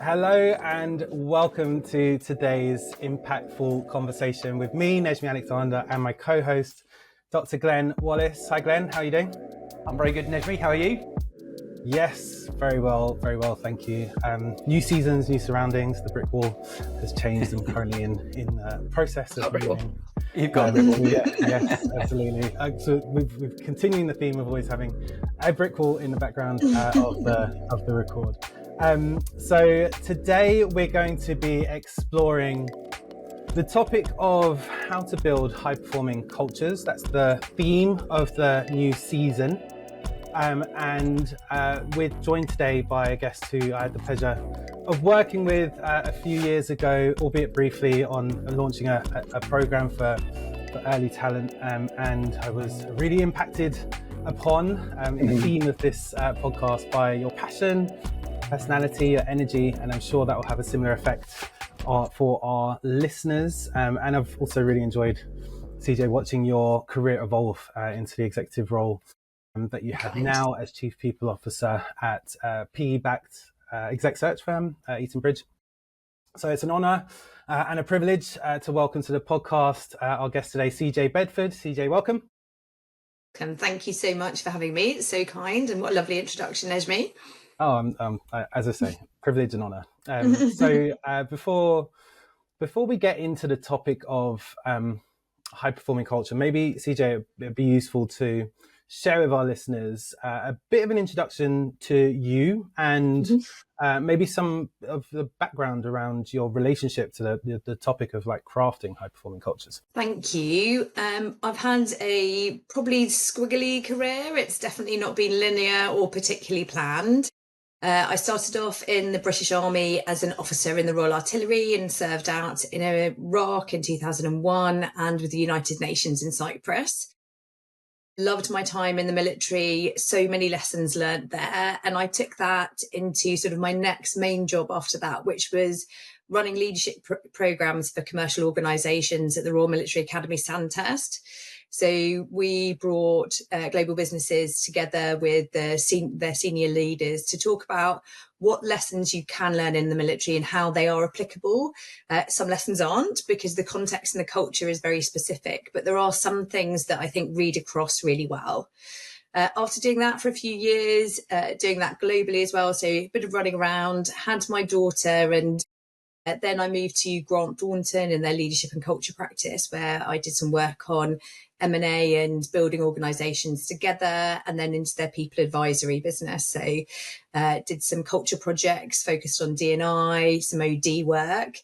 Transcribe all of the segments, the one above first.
Hello and welcome to today's impactful conversation with me, Nejmi Alexander, and my co-host, Dr. Glenn Wallis. Hi Glenn, how are you doing? I'm very good, Nejmi. How are you? Yes, very well, thank you. New seasons, new surroundings. The brick wall has changed. I'm currently in the process of moving. You've got a brick wall. Yes, absolutely. So we've continuing the theme of always having a brick wall in the background of the record. So today we're going to be exploring the topic of how to build high-performing cultures. That's the theme of the new season. And we're joined today by a guest who I had the pleasure of working with a few years ago, albeit briefly, on launching a program for early talent. And I was really impacted upon in the theme of this podcast by your passion, personality, your energy, and I'm sure that will have a similar effect for our listeners. And I've also really enjoyed, CJ, watching your career evolve into the executive role that you have now as Chief People Officer at PE-backed exec search firm, Eton Bridge. So it's an honour and a privilege to welcome to the podcast our guest today, CJ Bedford. CJ, welcome. And thank you so much for having me. It's so kind, and what a lovely introduction, Nejmi. Oh, as I say, privilege and honour. So before we get into the topic of high-performing culture, maybe, CJ, it'd be useful to share with our listeners a bit of an introduction to you and maybe some of the background around your relationship to the topic of like crafting high-performing cultures. Thank you. I've had a probably squiggly career. It's definitely not been linear or particularly planned. I started off in the British Army as an officer in the Royal Artillery and served out in Iraq in 2001 and with the United Nations in Cyprus. Loved my time in the military, so many lessons learned there. And I took that into sort of my next main job after that, which was running leadership programs for commercial organisations at the Royal Military Academy Sandhurst. So we brought global businesses together with their senior leaders to talk about what lessons you can learn in the military and how they are applicable. Some lessons aren't, because the context and the culture is very specific, but there are some things that I think read across really well. After doing that for a few years, doing that globally as well, so a bit of running around, had my daughter, and then I moved to Grant Thornton in their leadership and culture practice, where I did some work on M&A and building organisations together, and then into their people advisory business. So did some culture projects focused on D&I, some OD work,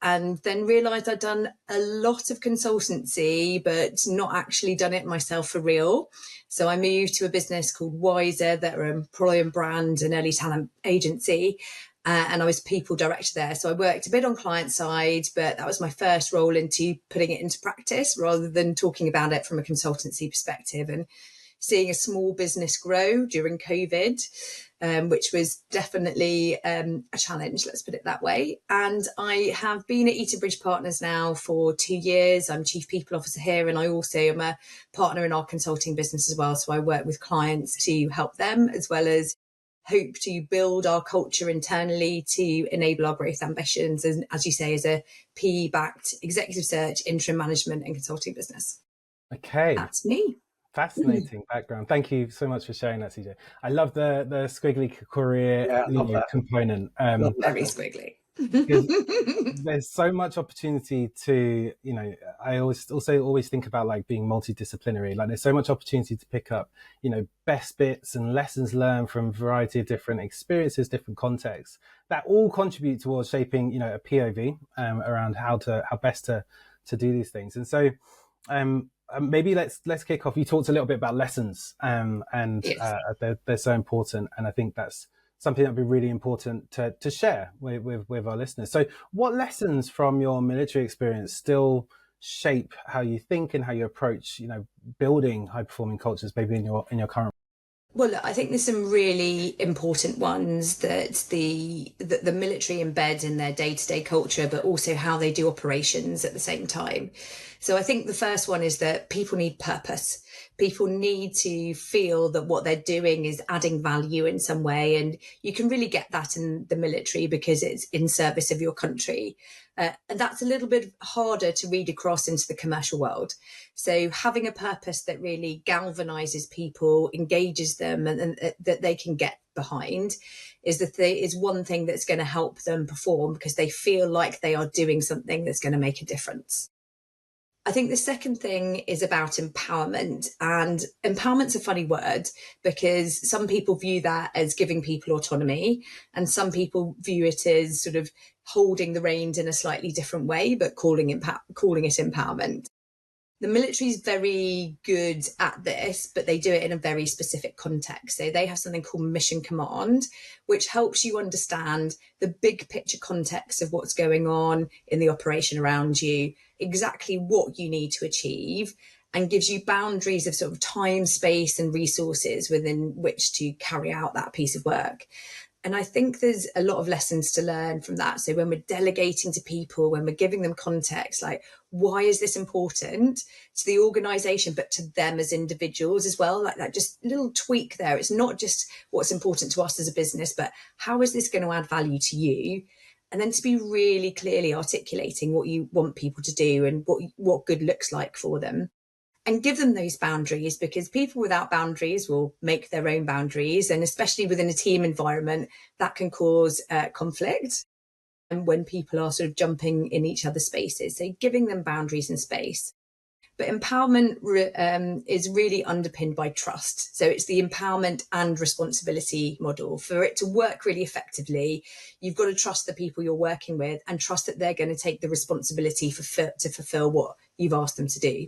and then realised I'd done a lot of consultancy, but not actually done it myself for real. So I moved to a business called Wiser, that are an employer brand and early talent agency. And I was people director there. So I worked a bit on client side, but that was my first role into putting it into practice rather than talking about it from a consultancy perspective, and seeing a small business grow during COVID, which was definitely a challenge, let's put it that way. And I have been at Eton Bridge Partners now for 2 years. I'm Chief People Officer here, and I also am a partner in our consulting business as well. So I work with clients to help them, as well as hope to build our culture internally to enable our growth ambitions, and as you say, as a PE-backed executive search, interim management and consulting business. Okay. That's me. Fascinating background. Thank you so much for sharing that, CJ. I love the squiggly career component. Very squiggly. There's so much opportunity to, I always think about like being multidisciplinary. Like there's so much opportunity to pick up, best bits and lessons learned from a variety of different experiences, different contexts that all contribute towards shaping, a POV around how best to do these things. And so, maybe let's kick off. You talked a little bit about lessons, yes. They're so important, and I think that's something that'd be really important to share with our listeners. So, what lessons from your military experience still shape how you think and how you approach, building high performing cultures, maybe in your current? Well, look, I think there's some really important ones that the military embed in their day-to-day culture, but also how they do operations at the same time. So I think the first one is that people need purpose. People need to feel that what they're doing is adding value in some way. And you can really get that in the military because it's in service of your country. And that's a little bit harder to read across into the commercial world. So having a purpose that really galvanizes people, engages them, and that they can get behind is one thing that's going to help them perform because they feel like they are doing something that's going to make a difference. I think the second thing is about empowerment. And empowerment's a funny word because some people view that as giving people autonomy, and some people view it as sort of holding the reins in a slightly different way, but calling it empowerment. The military is very good at this, but they do it in a very specific context. So they have something called mission command, which helps you understand the big picture context of what's going on in the operation around you, exactly what you need to achieve, and gives you boundaries of sort of time, space, and resources within which to carry out that piece of work. And I think there's a lot of lessons to learn from that. So when we're delegating to people, when we're giving them context, like, why is this important to the organization, but to them as individuals as well? Like that just little tweak there. It's not just what's important to us as a business, but how is this going to add value to you? And then to be really clearly articulating what you want people to do and what good looks like for them. And give them those boundaries, because people without boundaries will make their own boundaries. And especially within a team environment, that can cause conflict. And when people are sort of jumping in each other's spaces, so giving them boundaries and space. But empowerment is really underpinned by trust. So it's the empowerment and responsibility model. For it to work really effectively, you've got to trust the people you're working with and trust that they're going to take the responsibility to fulfill what you've asked them to do.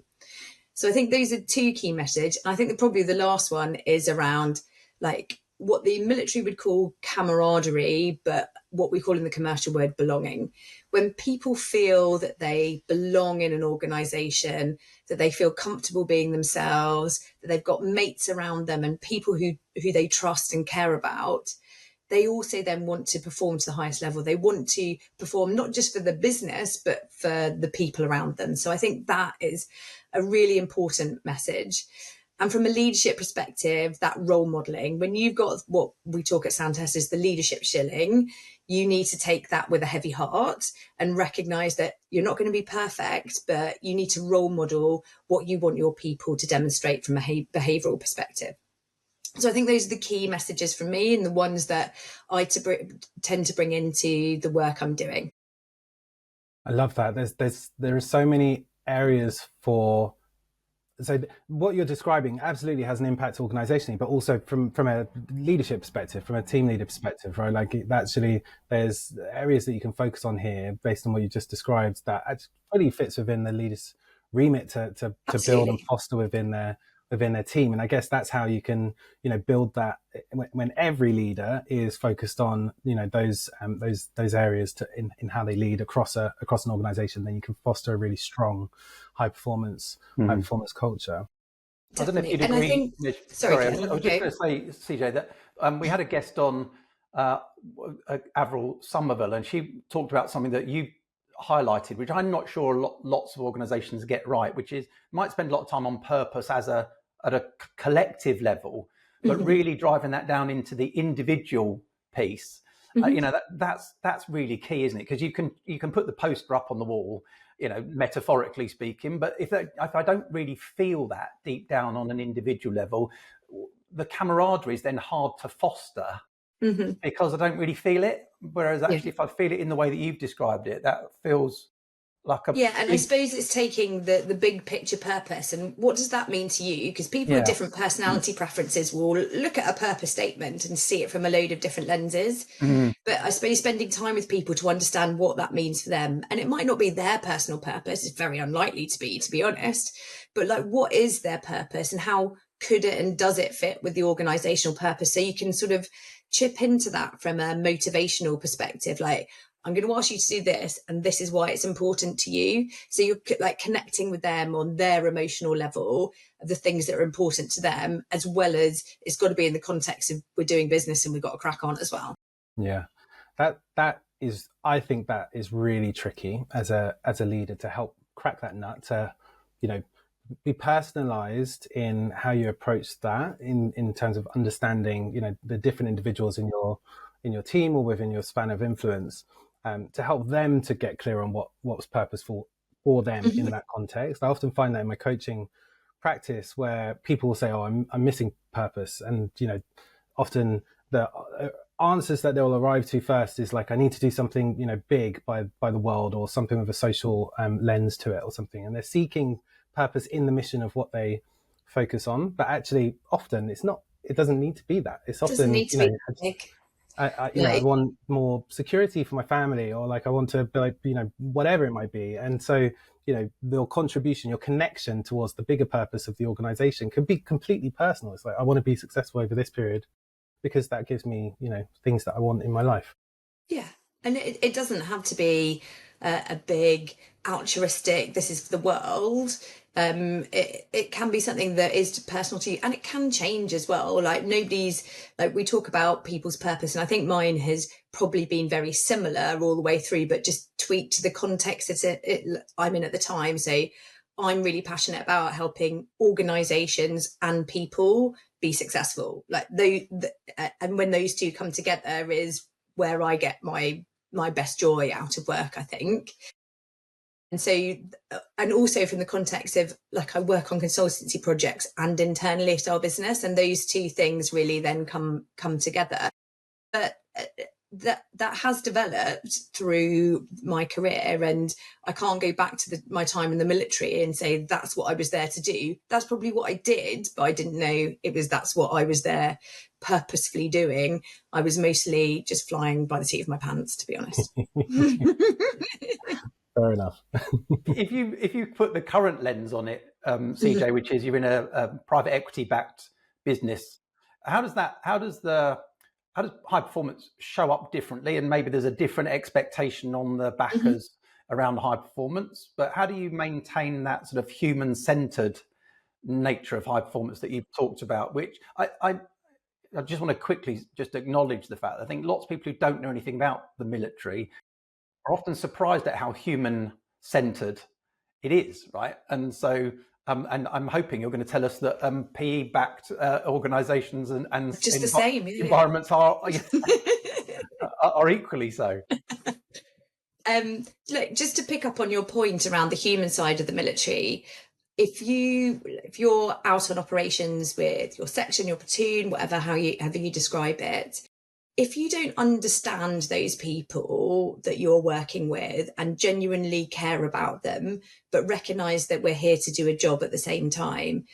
So I think those are two key messages. I think that probably the last one is around like what the military would call camaraderie, but what we call in the commercial word belonging. When people feel that they belong in an organization, that they feel comfortable being themselves, that they've got mates around them and people who they trust and care about, they also then want to perform to the highest level. They want to perform not just for the business, but for the people around them. So I think that is a really important message. And from a leadership perspective, that role modeling, when you've got what we talk at Soundtest is the leadership shilling, you need to take that with a heavy heart and recognize that you're not going to be perfect, but you need to role model what you want your people to demonstrate from a behavioral perspective. So I think those are the key messages from me and the ones that I tend to bring into the work I'm doing. I love that. There are so many areas for. So what you're describing absolutely has an impact organizationally, but also from a leadership perspective, from a team leader perspective, right? Like actually there's areas that you can focus on here based on what you just described that actually fully fits within the leader's remit to build and foster within their team. And I guess that's how you can, build that when every leader is focused on, those areas in how they lead across an organization, then you can foster a really strong high performance culture. Definitely. I don't know if you'd and agree. I think, I was just going to say, CJ, that we had a guest on, Avril Somerville, and she talked about something that you highlighted, which I'm not sure lots of organizations get right, which is might spend a lot of time on purpose at a collective level, but really driving that down into the individual piece. That's really key, isn't it? Because you can put the poster up on the wall, metaphorically speaking, but if I don't really feel that deep down on an individual level, the camaraderie is then hard to foster because I don't really feel it. Whereas actually, if I feel it in the way that you've described it, that feels like a and I suppose it's taking the big picture purpose and what does that mean to you? Because people with different personality preferences will look at a purpose statement and see it from a load of different lenses. But I suppose spending time with people to understand what that means for them, and it might not be their personal purpose, it's very unlikely to be honest, but like what is their purpose and how could it and does it fit with the organizational purpose? So you can sort of chip into that from a motivational perspective, like I'm going to ask you to do this and this is why it's important to you. So you're like connecting with them on their emotional level of the things that are important to them, as well as it's got to be in the context of we're doing business and we've got to crack on as well. Yeah, I think that is really tricky as a leader to help crack that nut, to be personalized in how you approach that in terms of understanding, the different individuals in your team or within your span of influence, to help them to get clear on what's purposeful for them in that context. I often find that in my coaching practice where people will say, "Oh, I'm missing purpose," and often the answers that they'll arrive to first is like, "I need to do something big by the world, or something with a social lens to it, or something," and they're seeking purpose in the mission of what they focus on. But actually, often it doesn't need to be that. It's often, doesn't need to be big. I want more security for my family, or like I want to be like, whatever it might be. And so, your contribution, your connection towards the bigger purpose of the organization can be completely personal. It's like, I want to be successful over this period because that gives me, things that I want in my life. Yeah. And it doesn't have to be a big altruistic, this is for the world. It can be something that is personal to you, and it can change as well. Like we talk about people's purpose, and I think mine has probably been very similar all the way through, but just tweaked to the context that I'm in at the time. So I'm really passionate about helping organizations and people be successful. Like and when those two come together is where I get my best joy out of work, I think. And so, and also from the context of, like, I work on consultancy projects and internally at our business, and those two things really then come together. But that has developed through my career, and I can't go back to my time in the military and say that's what I was there to do. That's probably what I did, but I didn't know that's what I was there purposefully doing. I was mostly just flying by the seat of my pants, to be honest. Fair enough. If you put the current lens on it, CJ, which is you're in a private equity backed business, how does high performance show up differently? And maybe there's a different expectation on the backers around high performance, but how do you maintain that sort of human-centered nature of high performance that you've talked about, which I just want to quickly just acknowledge the fact that I think lots of people who don't know anything about the military are often surprised at how human-centered it is, right? And so, and I'm hoping you're going to tell us that PE-backed organisations and just the same environments are equally so. Look, just to pick up on your point around the human side of the military, if you're out on operations with your section, your platoon, however you describe it, if you don't understand those people that you're working with and genuinely care about them, but recognize that we're here to do a job at the same time,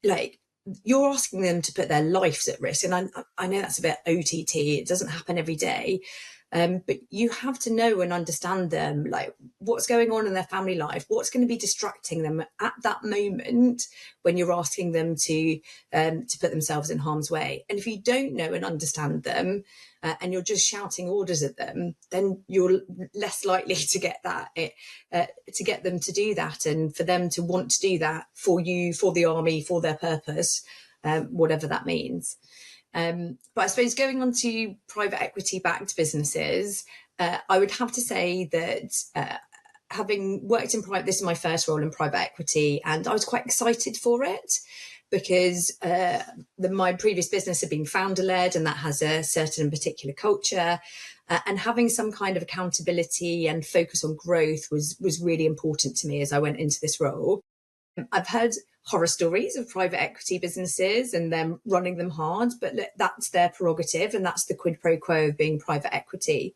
like, you're asking them to put their lives at risk. And I know that's a bit OTT. It doesn't happen every day. But you have to know and understand them, like what's going on in their family life, what's going to be distracting them at that moment when you're asking them to put themselves in harm's way. And if you don't know and understand them, and you're just shouting orders at them, then you're less likely to get to get them to do that, and for them to want to do that for you, for the army, for their purpose, whatever that means. But I suppose going on to private equity backed businesses, I would have to say that having worked in this is my first role in private equity, and I was quite excited for it because my previous business had been founder led, and that has a certain particular culture, and having some kind of accountability and focus on growth was really important to me as I went into this role. I've heard horror stories of private equity businesses and them running them hard, but that's their prerogative, and that's the quid pro quo of being private equity.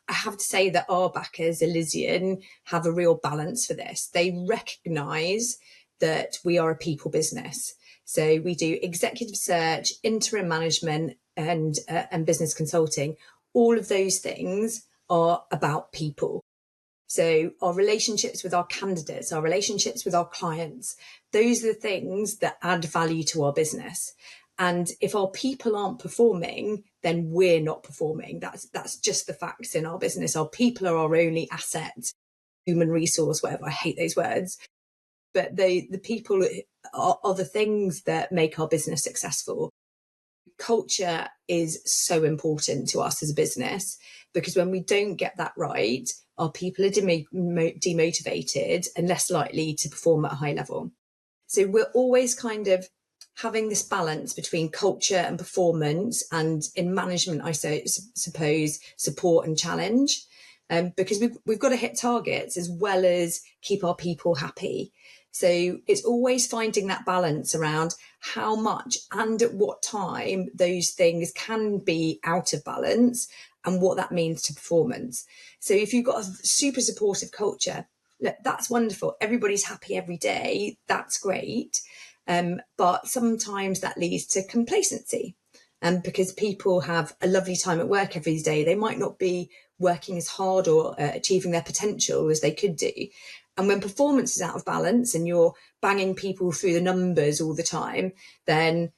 I have to say that our backers, Elysian, have a real balance for this. They recognise that we are a people business. So we do executive search, interim management, and business consulting. All of those things are about people. So our relationships with our candidates, our relationships with our clients, those are the things that add value to our business. And if our people aren't performing, then we're not performing. That's just the facts in our business. Our people are our only asset, human resource, whatever. I hate those words. But the people are the things that make our business successful. Culture is so important to us as a business because when we don't get that right, our people are demotivated and less likely to perform at a high level. So we're always kind of having this balance between culture and performance, and in management, I suppose, support and challenge, because we've got to hit targets as well as keep our people happy. So it's always finding that balance around how much and at what time those things can be out of balance and what that means to performance. So if you've got a super supportive culture, look, that's wonderful. Everybody's happy every day. That's great. But sometimes that leads to complacency. Because people have a lovely time at work every day, they might not be working as hard or achieving their potential as they could do. And when performance is out of balance and you're banging people through the numbers all the time, then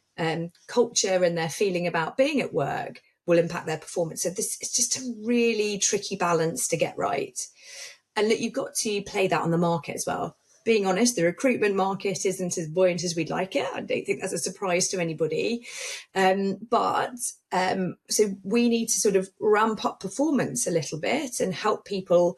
culture and their feeling about being at work will impact their performance. So this is just a really tricky balance to get right. And look, you've got to play that on the market as well. Being honest, the recruitment market isn't as buoyant as we'd like it. I don't think that's a surprise to anybody. So we need to sort of ramp up performance a little bit and help people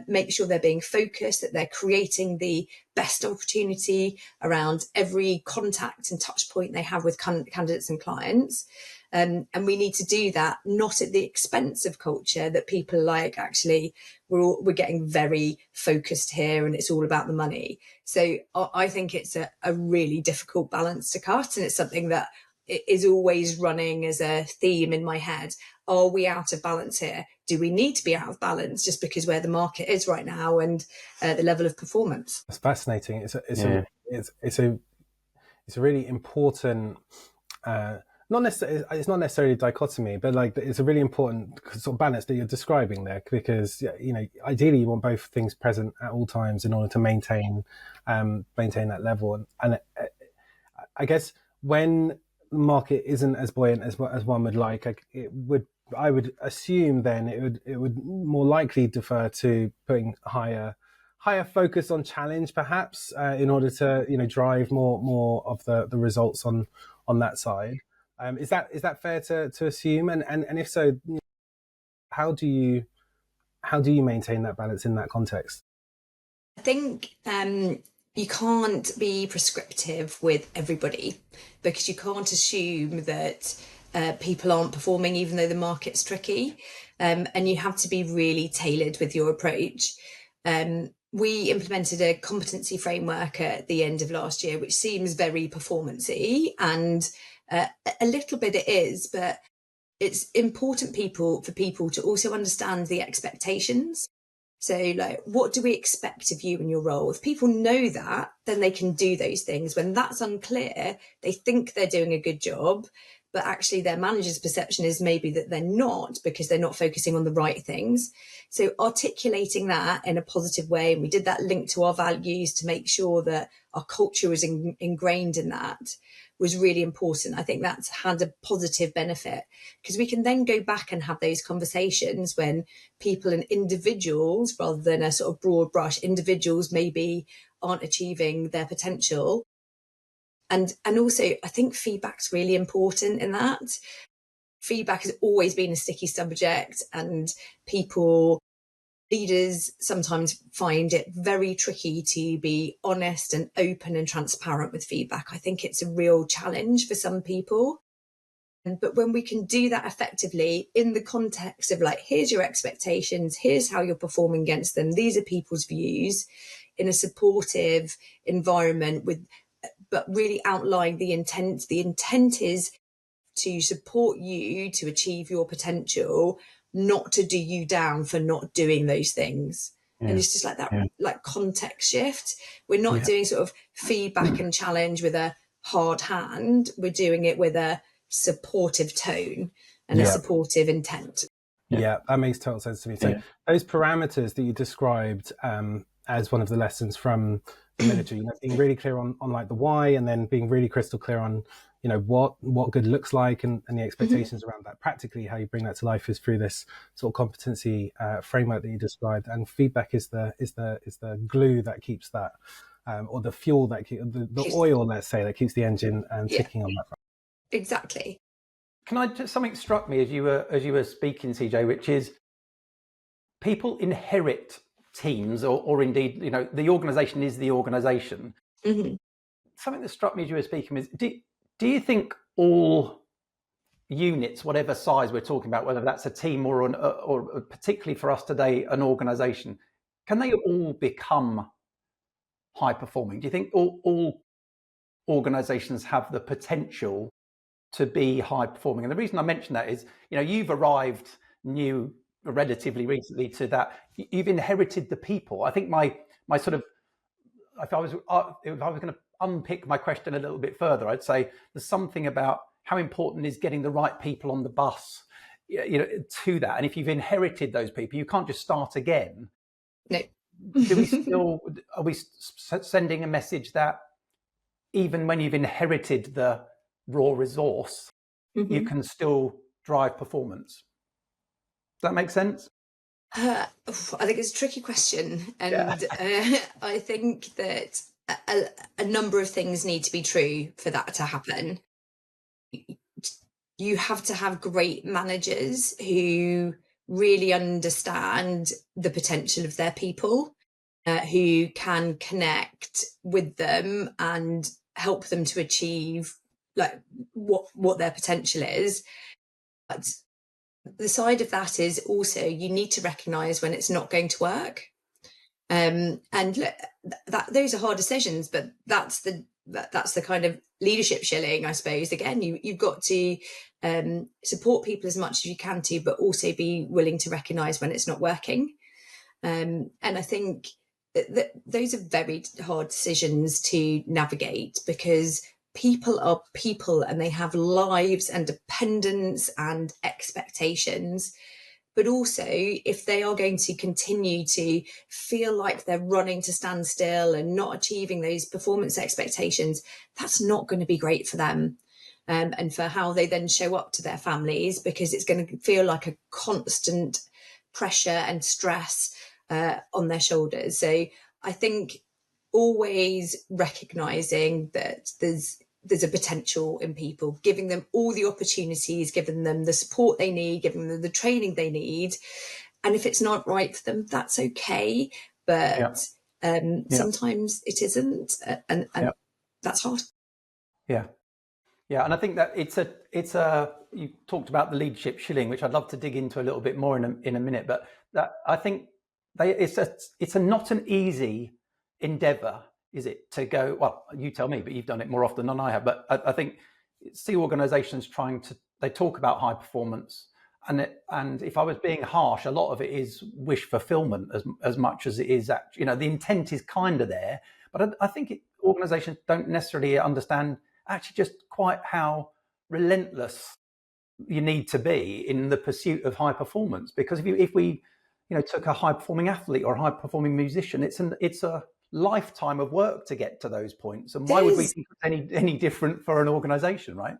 make sure they're being focused, that they're creating the best opportunity around every contact and touch point they have with candidates and clients. And we need to do that not at the expense of culture, that people like, actually, we're getting very focused here and it's all about the money. So I think it's a really difficult balance to cut. And it's something that is always running as a theme in my head. Are we out of balance here? Do we need to be out of balance just because where the market is right now and the level of performance? It's fascinating. It's a really important, it's not necessarily a dichotomy, but like it's a really important sort of balance that you're describing there, because ideally you want both things present at all times in order to maintain that level. And I guess when the market isn't as buoyant as one would like, I would assume then it would more likely defer to putting higher focus on challenge, perhaps, in order to drive more of the results on that side. Is that fair to assume? And if so, how do you maintain that balance in that context? I think you can't be prescriptive with everybody, because you can't assume that people aren't performing even though the market's tricky, and you have to be really tailored with your approach. We implemented a competency framework at the end of last year, which seems very performance-y, and a little bit it is, but it's important for people to also understand the expectations. So, like, what do we expect of you and your role? If people know that, then they can do those things. When that's unclear, they think they're doing a good job, but actually their manager's perception is maybe that they're not, because they're not focusing on the right things. So articulating that in a positive way, and we did that link to our values to make sure that our culture was ingrained in that, was really important. I think that's had a positive benefit, because we can then go back and have those conversations when people and individuals, rather than a sort of broad brush, individuals maybe aren't achieving their potential. And also, I think feedback's really important in that. Feedback has always been a sticky subject, and leaders sometimes find it very tricky to be honest and open and transparent with feedback. I think it's a real challenge for some people. But when we can do that effectively in the context of, like, here's your expectations, here's how you're performing against them, these are people's views, in a supportive environment, but really outline the intent. The intent is to support you to achieve your potential, not to do you down for not doing those things. Yeah. And it's just like that, like context shift. We're not doing sort of feedback and challenge with a hard hand. We're doing it with a supportive tone and a supportive intent. Yeah, that makes total sense to me. So those parameters that you described as one of the lessons from the military, being really clear on like the why, and then being really crystal clear on what good looks like, and the expectations around that. Practically, how you bring that to life is through this sort of competency framework that you described. And feedback is the glue that keeps that, or the fuel that the oil, let's say, that keeps the engine ticking on that front. Exactly. Can I just, something struck me as you were speaking, CJ, which is people inherit teams, or indeed, the organization is the organization. Mm-hmm. Something that struck me as you were speaking is, do you think all units, whatever size we're talking about, whether that's a team or particularly for us today, an organization, can they all become high performing? Do you think all organizations have the potential to be high performing? And the reason I mention that is, you've arrived new relatively recently to that. You've inherited the people. I think my sort of, if I was going to unpick my question a little bit further, I'd say there's something about how important is getting the right people on the bus, to that. And if you've inherited those people, you can't just start again. No. Are we sending a message that even when you've inherited the raw resource, you can still drive performance? Does that make sense? I think it's a tricky question. And I think that a number of things need to be true for that to happen. You have to have great managers who really understand the potential of their people, who can connect with them and help them to achieve like what their potential is. But the side of that is also you need to recognize when it's not going to work. And those are hard decisions, but that's the kind of leadership shilling, I suppose. Again, you've got to support people as much as you can to, but also be willing to recognize when it's not working. And I think that those are very hard decisions to navigate, because people are people and they have lives and dependents and expectations. But also, if they are going to continue to feel like they're running to stand still and not achieving those performance expectations, that's not going to be great for them, and for how they then show up to their families, because it's going to feel like a constant pressure and stress on their shoulders. So I think always recognizing that there's a potential in people, giving them all the opportunities, giving them the support they need, giving them the training they need. And if it's not right for them, that's okay. But sometimes it isn't. And that's hard. Yeah. Yeah. And I think that it's a, you talked about the leadership shilling, which I'd love to dig into a little bit more in a minute, but that I think it's not an easy endeavor, is it, to go, well, you tell me, but you've done it more often than I have. But I think see organizations they talk about high performance, and if I was being harsh, a lot of it is wish fulfillment as much as it is actually, the intent is kind of there, but I think organizations don't necessarily understand actually just quite how relentless you need to be in the pursuit of high performance. Because if we took a high performing athlete or a high performing musician, it's a lifetime of work to get to those points. And why would we think it's any different for an organization, right?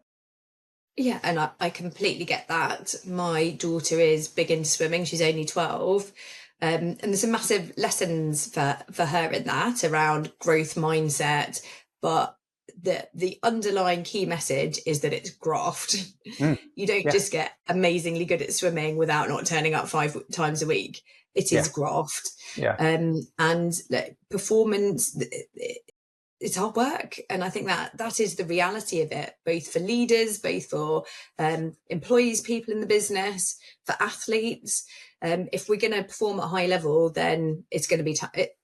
Yeah, and I completely get that. My daughter is big into swimming. She's only 12. And there's some massive lessons for her in that around growth mindset. But the underlying key message is that it's graft. You don't just get amazingly good at swimming without not turning up 5 times a week. It is graft. And performance, it's hard work. And I think that is the reality of it, both for leaders, both for employees, people in the business, for athletes. If we're going to perform at a high level, then it's going to be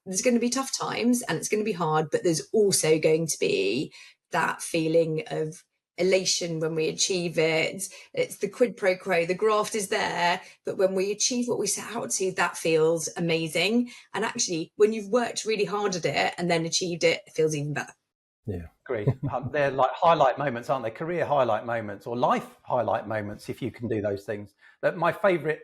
there's going to be tough times and it's going to be hard, but there's also going to be that feeling of elation when we achieve it. It's the quid pro quo, the graft is there, but when we achieve what we set out to, that feels amazing. And actually, when you've worked really hard at it and then achieved it, it feels even better. Yeah, great. They're like highlight moments, aren't they? Career highlight moments or life highlight moments, if you can do those things. My favorite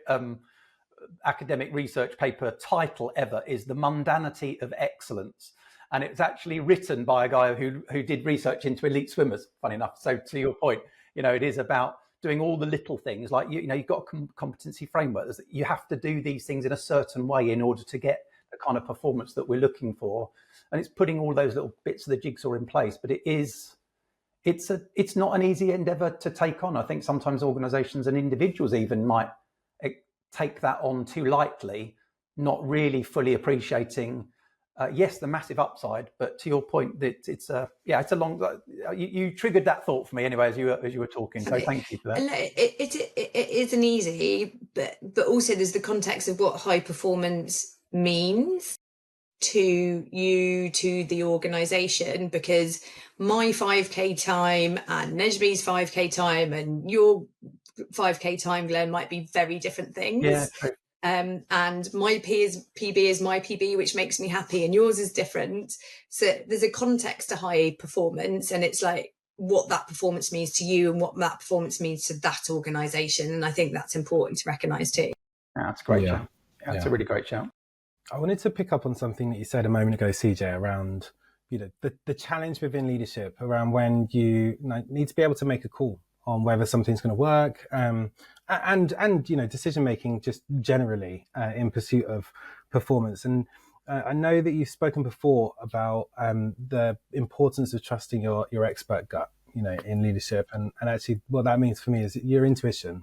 academic research paper title ever is The Mundanity of Excellence. And it's actually written by a guy who did research into elite swimmers, funny enough. So to your point, it is about doing all the little things, like, you've got a competency framework. You have to do these things in a certain way in order to get the kind of performance that we're looking for. And it's putting all those little bits of the jigsaw in place. But it's not an easy endeavor to take on. I think sometimes organizations and individuals even might take that on too lightly. not really fully appreciating, yes, the massive upside, but to your point, that it's a long. You triggered that thought for me anyway as you were talking. So thank you for that. It isn't easy, but also there's the context of what high performance means to you, to the organisation, because my 5K time and Nejmi's 5K time and your 5K time, Glenn, might be very different things. Yeah, true. And my PB is my PB, which makes me happy, and yours is different. So there's a context to high performance, and it's like what that performance means to you and what that performance means to that organisation. And I think that's important to recognise too. That's a great shout. That's a really great shout. I wanted to pick up on something that you said a moment ago, CJ, around the challenge within leadership, around when you need to be able to make a call on whether something's going to work, and decision making just generally in pursuit of performance. And I know that you've spoken before about the importance of trusting your expert gut, in leadership, and actually what that means for me is your intuition.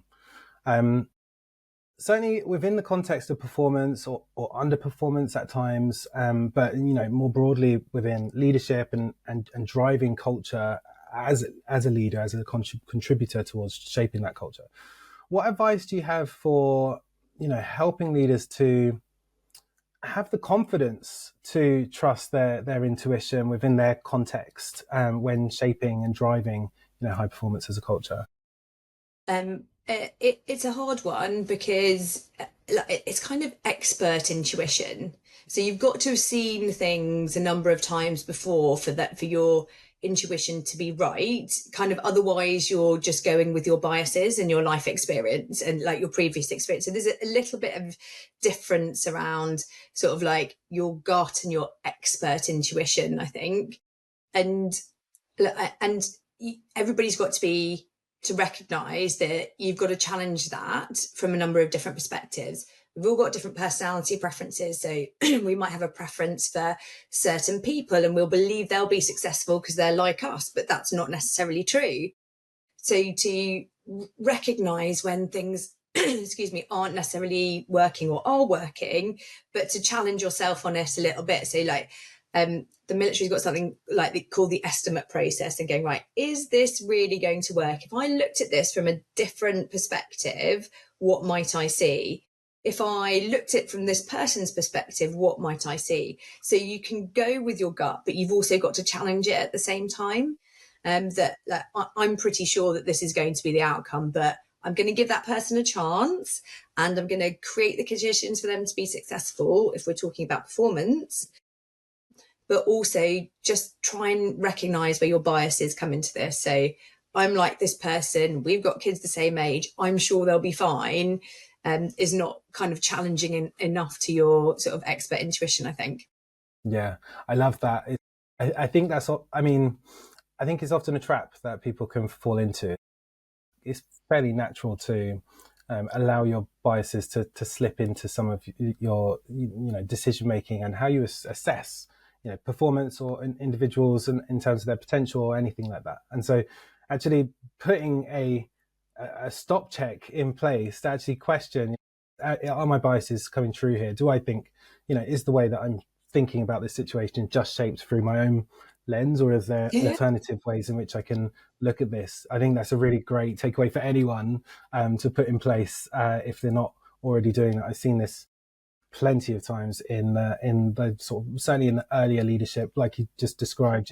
Certainly within the context of performance or underperformance at times, but more broadly within leadership and driving culture as a leader, as a contributor towards shaping that culture. What advice do you have for helping leaders to have the confidence to trust their intuition within their context when shaping and driving high performance as a culture? It's a hard one because it's kind of expert intuition. So you've got to have seen things a number of times before for your intuition to be right. Kind of otherwise you're just going with your biases and your life experience and like your previous experience. So there's a little bit of difference around sort of like your gut and your expert intuition, I think. And everybody's got to recognize that you've got to challenge that from a number of different perspectives. We've all got different personality preferences. So we might have a preference for certain people and we'll believe they'll be successful because they're like us, but that's not necessarily true. So to recognize when things, aren't necessarily working or are working, but to challenge yourself on it a little bit. So like, the military's got something like called the estimate process, and going, right, is this really going to work? If I looked at this from a different perspective, what might I see? If I looked at it from this person's perspective, what might I see? So you can go with your gut, but you've also got to challenge it at the same time. I'm pretty sure that this is going to be the outcome, but I'm going to give that person a chance and I'm going to create the conditions for them to be successful if we're talking about performance. But also just try and recognize where your biases come into this. So I'm like this person, we've got kids the same age, I'm sure they'll be fine, is not kind of challenging enough to your sort of expert intuition, I think. Yeah, I love that. I think I think it's often a trap that people can fall into. It's fairly natural to allow your biases to slip into some of your decision making and how you assess performance or individuals in terms of their potential or anything like that. And so actually putting a stop check in place to actually question, are my biases coming true here? Do I think, is the way that I'm thinking about this situation just shaped through my own lens, or is there alternative ways in which I can look at this? I think that's a really great takeaway for anyone to put in place if they're not already doing it. I've seen this plenty of times in the sort of, certainly in the earlier leadership, like you just described,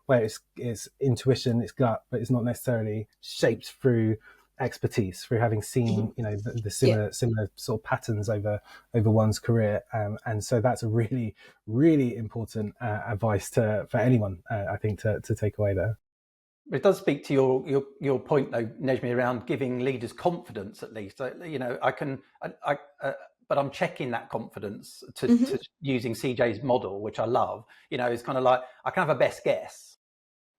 where it's intuition, it's gut, but it's not necessarily shaped through expertise, through having seen the similar sort of patterns over one's career, and so that's a really, really important advice for anyone, I think, to take away there. It does speak to your point though, Nejmi, around giving leaders confidence. At least but I'm checking that confidence to using CJ's model, which I love. It's kind of like I can have a best guess,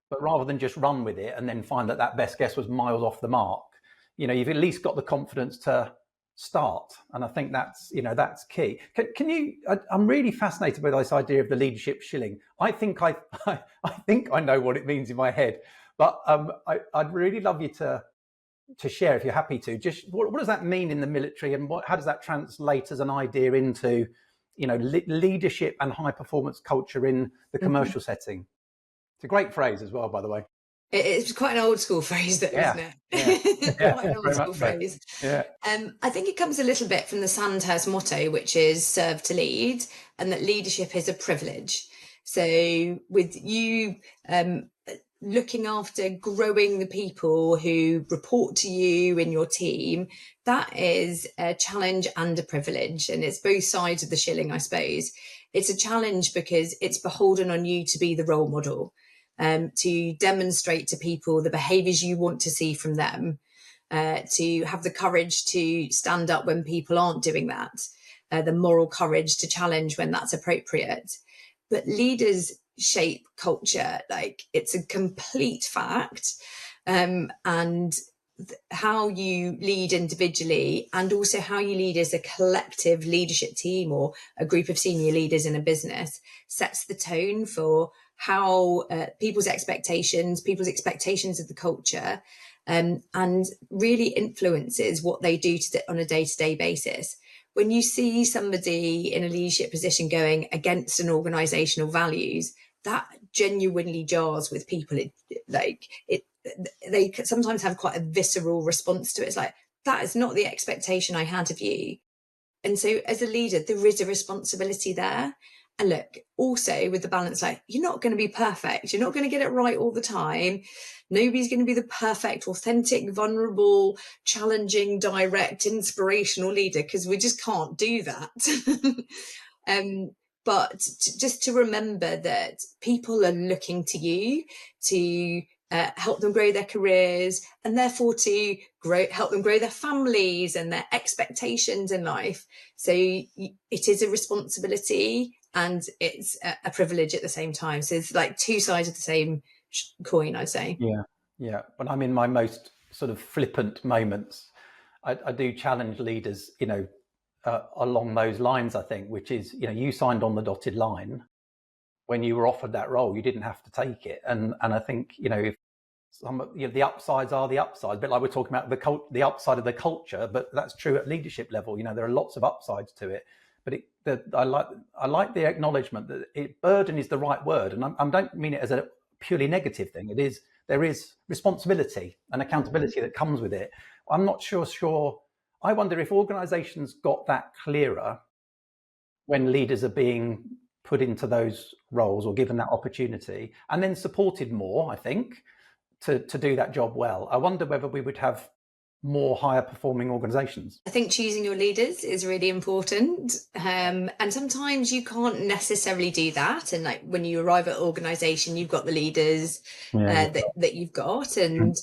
but rather than just run with it and then find that best guess was miles off the mark, you've at least got the confidence to start. And I think that's key. Can you? I'm really fascinated by this idea of the leadership shilling. I think I think I know what it means in my head, but I'd really love you to to share, if you're happy to, just what does that mean in the military, and how does that translate as an idea into, leadership and high performance culture in the commercial setting? It's a great phrase as well, by the way. It's quite an old school phrase, though, isn't it? Yeah. Quite an old school phrase. Yeah. I think it comes a little bit from the Sandhurst motto, which is serve to lead, and that leadership is a privilege. So with you looking after growing the people who report to you in your team, that is a challenge and a privilege. And it's both sides of the shilling, I suppose. It's a challenge because it's beholden on you to be the role model, to demonstrate to people the behaviours you want to see from them, to have the courage to stand up when people aren't doing that, the moral courage to challenge when that's appropriate. But leaders shape culture, like it's a complete fact. And how you lead individually, and also how you lead as a collective leadership team or a group of senior leaders in a business, sets the tone for how people's expectations of the culture, and really influences what they do on a day-to-day basis. When you see somebody in a leadership position going against an organizational values, that genuinely jars with people. They sometimes have quite a visceral response to it. It's like, that is not the expectation I had of you. And so as a leader, there is a responsibility there. And look, also with the balance, like, you're not going to be perfect. You're not going to get it right all the time. Nobody's going to be the perfect, authentic, vulnerable, challenging, direct, inspirational leader, because we just can't do that. But just to remember that people are looking to you to help them grow their careers, and therefore to help them grow their families and their expectations in life. So it is a responsibility and it's a privilege at the same time. So it's like two sides of the same coin, I'd say. Yeah. When I'm in my most sort of flippant moments, I do challenge leaders, along those lines, I think, which is, you signed on the dotted line when you were offered that role. You didn't have to take it. And I think, if the upsides are the upsides, a bit like we're talking about the upside of the culture, but that's true at leadership level. There are lots of upsides to it. But I like the acknowledgement that burden is the right word, and I don't mean it as a purely negative thing. There is responsibility and accountability that comes with it. I'm not sure. I wonder if organisations got that clearer when leaders are being put into those roles or given that opportunity, and then supported more, I think, to do that job well. I wonder whether we would have more higher performing organizations. I think choosing your leaders is really important. And sometimes you can't necessarily do that. And like when you arrive at an organization, you've got the leaders that you've got, and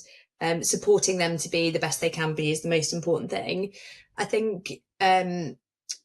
supporting them to be the best they can be is the most important thing. I think in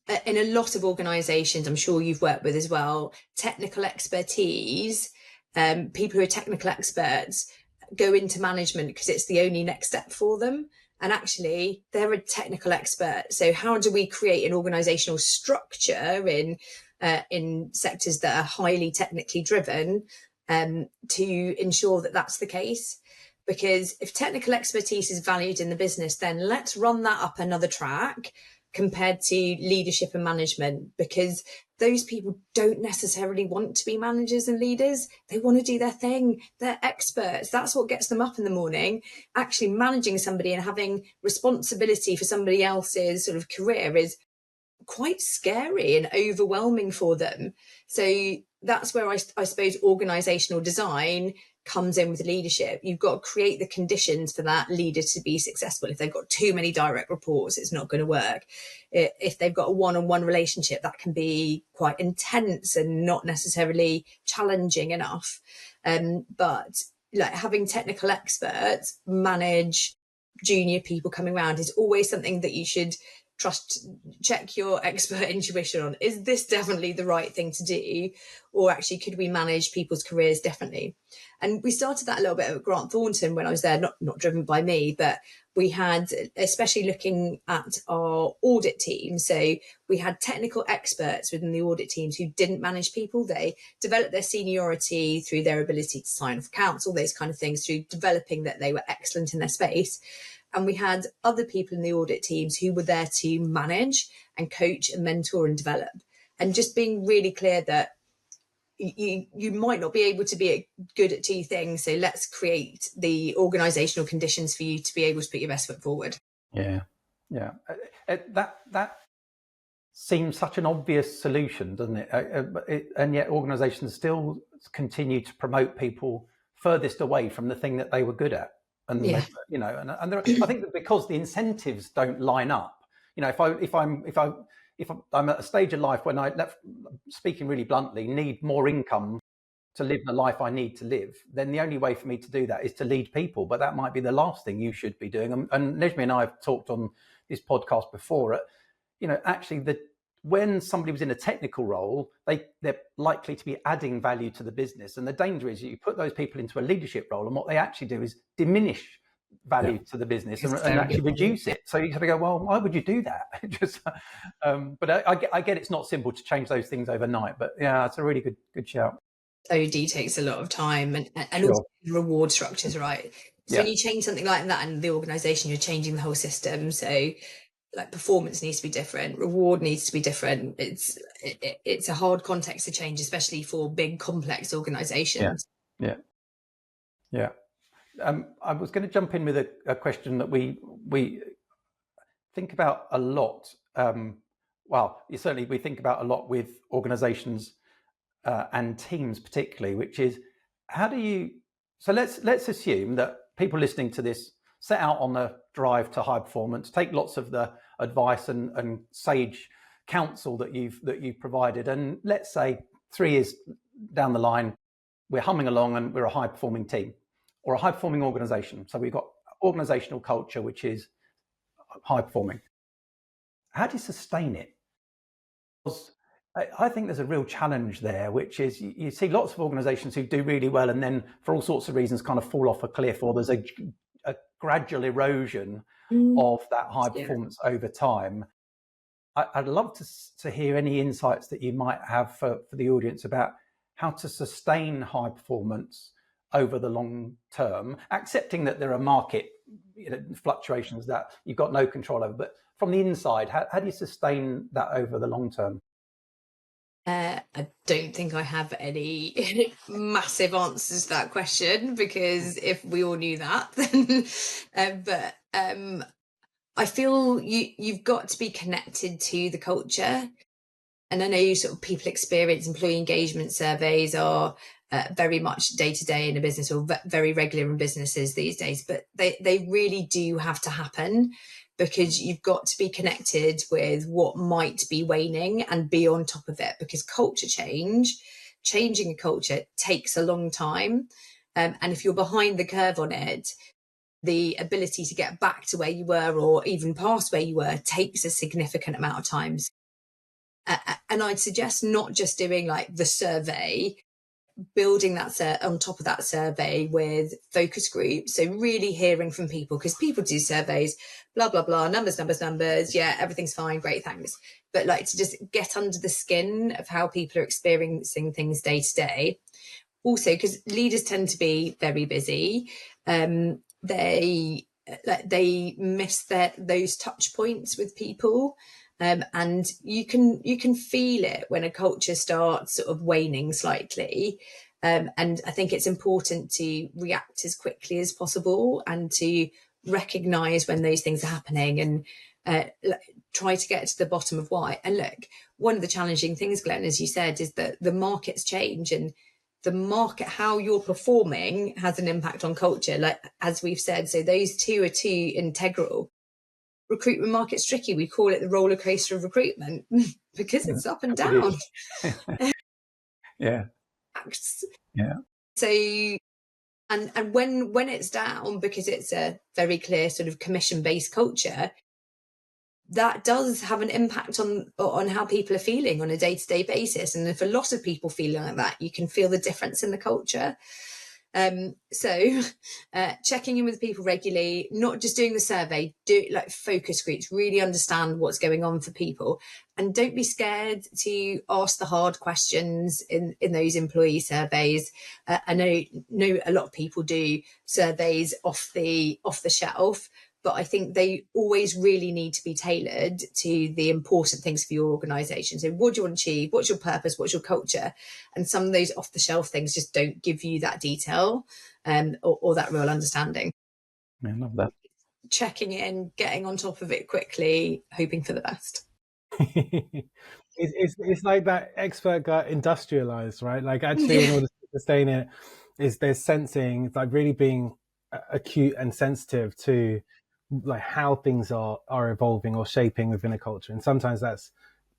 a lot of organizations, I'm sure you've worked with as well, technical expertise, people who are technical experts go into management because it's the only next step for them. And actually, they're a technical expert. So how do we create an organizational structure in sectors that are highly technically driven to ensure that that's the case? Because if technical expertise is valued in the business, then let's run that up another track compared to leadership and management, because those people don't necessarily want to be managers and leaders. They want to do their thing. They're experts. That's what gets them up in the morning. Actually managing somebody and having responsibility for somebody else's sort of career is quite scary and overwhelming for them. So that's where I suppose organizational design comes in with leadership. You've got to create the conditions for that leader to be successful. If they've got too many direct reports, it's not going to work. If they've got a one-on-one relationship, that can be quite intense and not necessarily challenging enough. But like having technical experts manage junior people coming around is always something that you should check your expert intuition on. Is this definitely the right thing to do? Or actually, could we manage people's careers differently? And we started that a little bit at Grant Thornton when I was there, not driven by me, but we had, especially looking at our audit team. So we had technical experts within the audit teams who didn't manage people. They developed their seniority through their ability to sign off accounts, all those kind of things, through developing that they were excellent in their space. And we had other people in the audit teams who were there to manage and coach and mentor and develop. And just being really clear that you might not be able to be good at two things. So let's create the organizational conditions for you to be able to put your best foot forward. Yeah. That seems such an obvious solution, doesn't it? And yet organizations still continue to promote people furthest away from the thing that they were good at. And Yeah. I think that because the incentives don't line up, if I'm at a stage of life when speaking really bluntly, need more income to live the life I need to live, then the only way for me to do that is to lead people. But that might be the last thing you should be doing. And Nejmi and I have talked on this podcast before, actually when somebody was in a technical role, they're likely to be adding value to the business. And the danger is you put those people into a leadership role, and what they actually do is diminish value to the business and actually reduce it. So you have to go, well, why would you do that? But I get it's not simple to change those things overnight. But yeah, it's a really good shout. OD takes a lot of time and also reward structures, right? So when you change something like that in the organization, you're changing the whole system. So like performance needs to be different, reward needs to be different. It's a hard context to change, especially for big complex organizations. Yeah. I was going to jump in with a question that we think about a lot. Certainly we think about a lot with organizations and teams particularly, which is so let's assume that people listening to this set out on the drive to high performance, take lots of the advice and sage counsel that you've provided, and let's say 3 years down the line we're humming along and we're a high performing team or a high performing organization. So we've got organizational culture which is high performing. How do you sustain it? Because I think there's a real challenge there, which is you see lots of organizations who do really well and then for all sorts of reasons kind of fall off a cliff, or there's a gradual erosion of that high performance over time. I'd love to hear any insights that you might have for the audience about how to sustain high performance over the long term, accepting that there are market fluctuations that you've got no control over. But from the inside, how do you sustain that over the long term? I don't think I have any massive answers to that question, because if we all knew that, then but I feel you've got to be connected to the culture. And I know sort of people experience employee engagement surveys are very much day to day in a business, or very regular in businesses these days, but they really do have to happen, because you've got to be connected with what might be waning and be on top of it, because changing a culture takes a long time. And if you're behind the curve on it, the ability to get back to where you were or even past where you were takes a significant amount of time. And I'd suggest not just doing like the survey, building that on top of that survey with focus groups. So really hearing from people, because people do surveys, blah, blah, blah, numbers. Yeah, everything's fine. Great, thanks. But like to just get under the skin of how people are experiencing things day to day. Also, because leaders tend to be very busy. They miss those touch points with people. And you can feel it when a culture starts sort of waning slightly. And I think it's important to react as quickly as possible and to recognize when those things are happening and try to get to the bottom of why. And look, one of the challenging things, Glenn, as you said, is that the markets change, and the market, how you're performing, has an impact on culture, like as we've said. So those two are integral. Recruitment market's tricky. We call it the roller coaster of recruitment because it's up and down. Yeah. So, and when it's down, because it's a very clear sort of commission-based culture, that does have an impact on how people are feeling on a day-to-day basis. And if a lot of people feel like that, you can feel the difference in the culture. So checking in with people regularly, not just doing the survey, do like focus groups, really understand what's going on for people, and don't be scared to ask the hard questions in those employee surveys. I know a lot of people do surveys off the shelf, but I think they always really need to be tailored to the important things for your organization. So what do you want to achieve? What's your purpose? What's your culture? And some of those off the shelf things just don't give you that detail or that real understanding. Yeah, I love that. Checking in, getting on top of it quickly, hoping for the best. It's like that expert got industrialized, right? Like actually, in order to sustain it, there's sensing. It's like really being acute and sensitive to like how things are evolving or shaping within a culture. And sometimes that's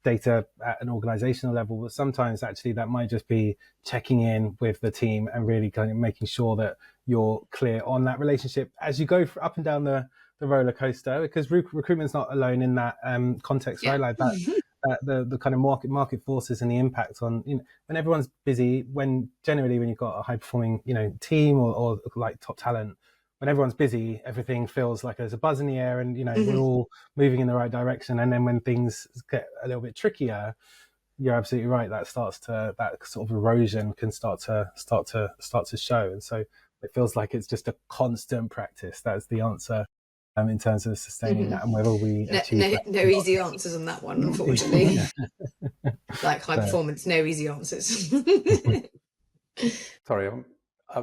data at an organizational level, but sometimes actually that might just be checking in with the team and really kind of making sure that you're clear on that relationship as you go up and down the roller coaster, because recruitment's not alone in that context, right? Like that. The kind of market forces and the impact on, when everyone's busy, when you've got a high performing team or like top talent, when everyone's busy, everything feels like there's a buzz in the air and we're all moving in the right direction. And then when things get a little bit trickier, you're absolutely right, that sort of erosion can start to show. And so it feels like it's just a constant practice. That's the answer in terms of sustaining that, and whether we achieve no easy answers on that one, unfortunately. Like high performance, no easy answers. Sorry, I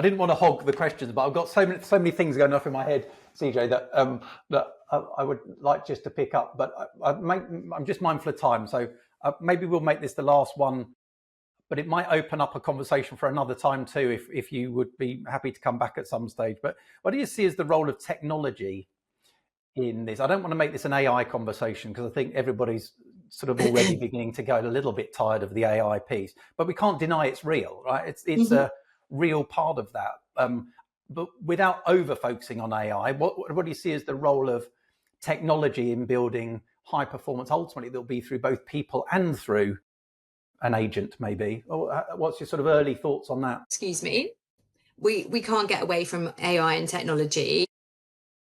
didn't want to hog the questions, but I've got so many things going off in my head, CJ, that I would like just to pick up. But I'm just mindful of time, so maybe we'll make this the last one. But it might open up a conversation for another time too, if you would be happy to come back at some stage. But what do you see as the role of technology in this? I don't want to make this an AI conversation because I think everybody's sort of already beginning to get a little bit tired of the AI piece. But we can't deny it's real, right? It's a real part of that. But without over-focusing on AI, what do you see as the role of technology in building high performance? Ultimately, that'll be through both people and through an agent, maybe. What's your sort of early thoughts on that? Excuse me. We can't get away from AI and technology,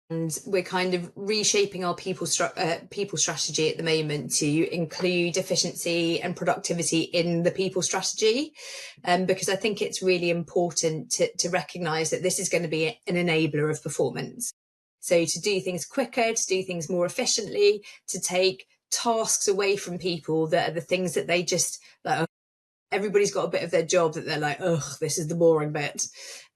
and we're kind of reshaping our people strategy at the moment to include efficiency and productivity in the people strategy, because I think it's really important to recognise that this is going to be an enabler of performance. So to do things quicker, to do things more efficiently, to take tasks away from people that are the things that they just like, everybody's got a bit of their job that they're like, ugh, this is the boring bit,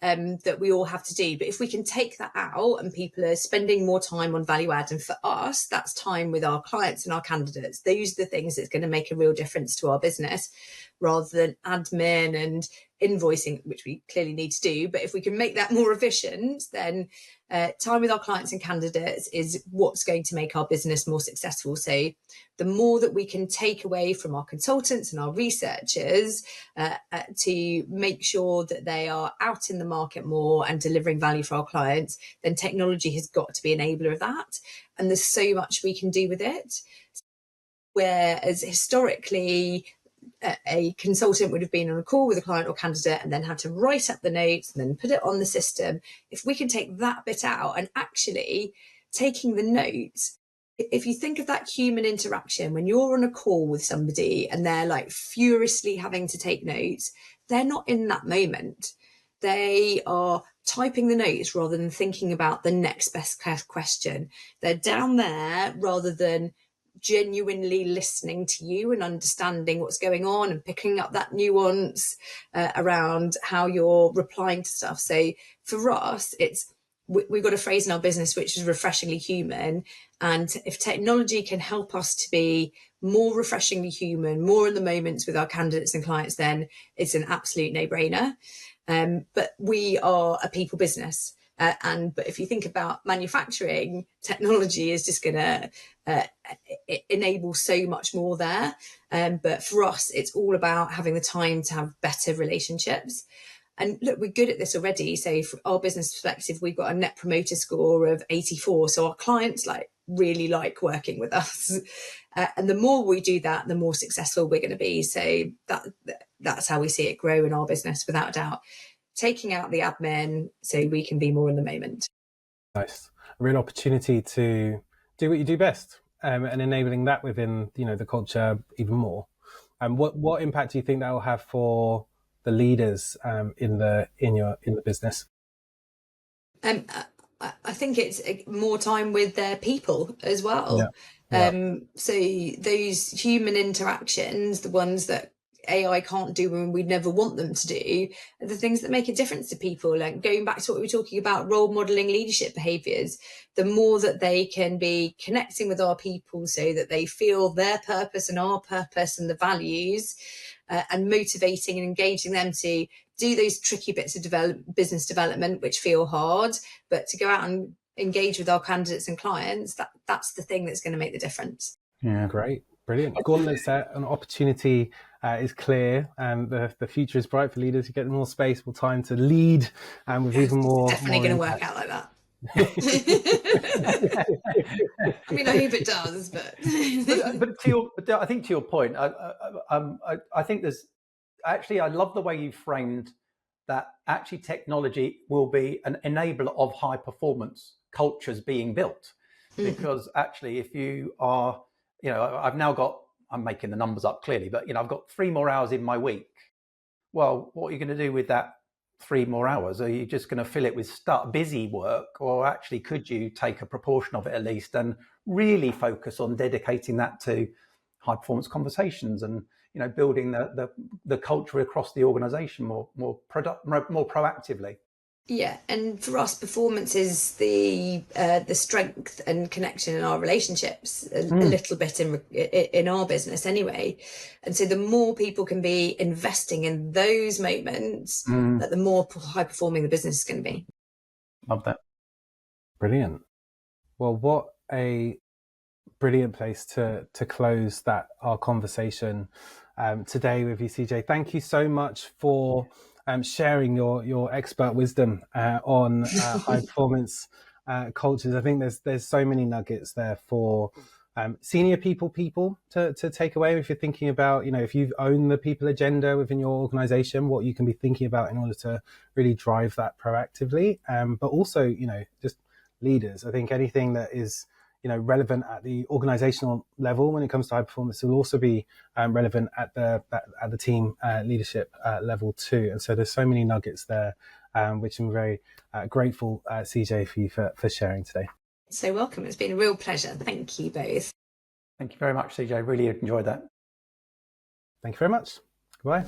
that we all have to do. But if we can take that out and people are spending more time on value add, and for us, that's time with our clients and our candidates. Those are the things that's going to make a real difference to our business, rather than admin and invoicing, which we clearly need to do. But if we can make that more efficient, then time with our clients and candidates is what's going to make our business more successful. So the more that we can take away from our consultants and our researchers to make sure that they are out in the market more and delivering value for our clients, then technology has got to be an enabler of that. And there's so much we can do with it. Whereas historically, a consultant would have been on a call with a client or candidate and then had to write up the notes and then put it on the system. If we can take that bit out, and actually taking the notes, if you think of that human interaction, when you're on a call with somebody and they're like furiously having to take notes, they're not in that moment. They are typing the notes rather than thinking about the next best question. They're down there rather than genuinely listening to you and understanding what's going on and picking up that nuance around how you're replying to stuff. So for us, we've got a phrase in our business which is refreshingly human, and if technology can help us to be more refreshingly human, more in the moments with our candidates and clients, then it's an absolute no-brainer. But we are a people business. But if you think about manufacturing, technology is just going to enable so much more there. But for us, it's all about having the time to have better relationships. And look, we're good at this already. So from our business perspective, we've got a net promoter score of 84. So our clients really like working with us. And the more we do that, the more successful we're going to be. So that's how we see it grow in our business, without a doubt. Taking out the admin so we can be more in the moment. Nice. A real opportunity to do what you do best, and enabling that within the culture even more. What impact do you think that will have for the leaders in the business? I think it's more time with their people as well. So those human interactions, the ones that AI can't do and we'd never want them to do, are the things that make a difference to people. Like going back to what we were talking about, role modeling leadership behaviors, the more that they can be connecting with our people so that they feel their purpose and our purpose and the values, and motivating and engaging them to do those tricky bits of business development, which feel hard, but to go out and engage with our candidates and clients, that's the thing that's going to make the difference. Yeah, great. Brilliant. Gauntlet set, an opportunity is clear, and the future is bright for leaders. You get more space, more time to lead, and with even more. Definitely going to work out like that. I mean, I hope it does, but I think to your point, I think there's actually, I love the way you framed that. Actually, technology will be an enabler of high performance cultures being built, because actually, if you are, I'm making the numbers up clearly, but I've got 3 more hours in my week. Well, what are you going to do with that 3 more hours? Are you just going to fill it with busy work, or actually could you take a proportion of it at least and really focus on dedicating that to high performance conversations and building the culture across the organization more proactively? Yeah, and for us, performance is the strength and connection in our relationships a little bit in our business anyway. And so the more people can be investing in those moments, that the more high performing the business is going to be. Love that. Brilliant. Well, what a brilliant place to close our conversation today with you, CJ. Thank you so much for sharing your expert wisdom on high performance cultures. I think there's so many nuggets there for senior people to take away if you're thinking about, if you own the people agenda within your organization, what you can be thinking about in order to really drive that proactively. But also, just leaders. I think anything that is relevant at the organizational level when it comes to high performance will also be relevant at the team leadership level too. And so there's so many nuggets there, which I'm very grateful, CJ, for you for sharing today. So welcome. It's been a real pleasure. Thank you both. Thank you very much, CJ. Really enjoyed that. Thank you very much. Goodbye.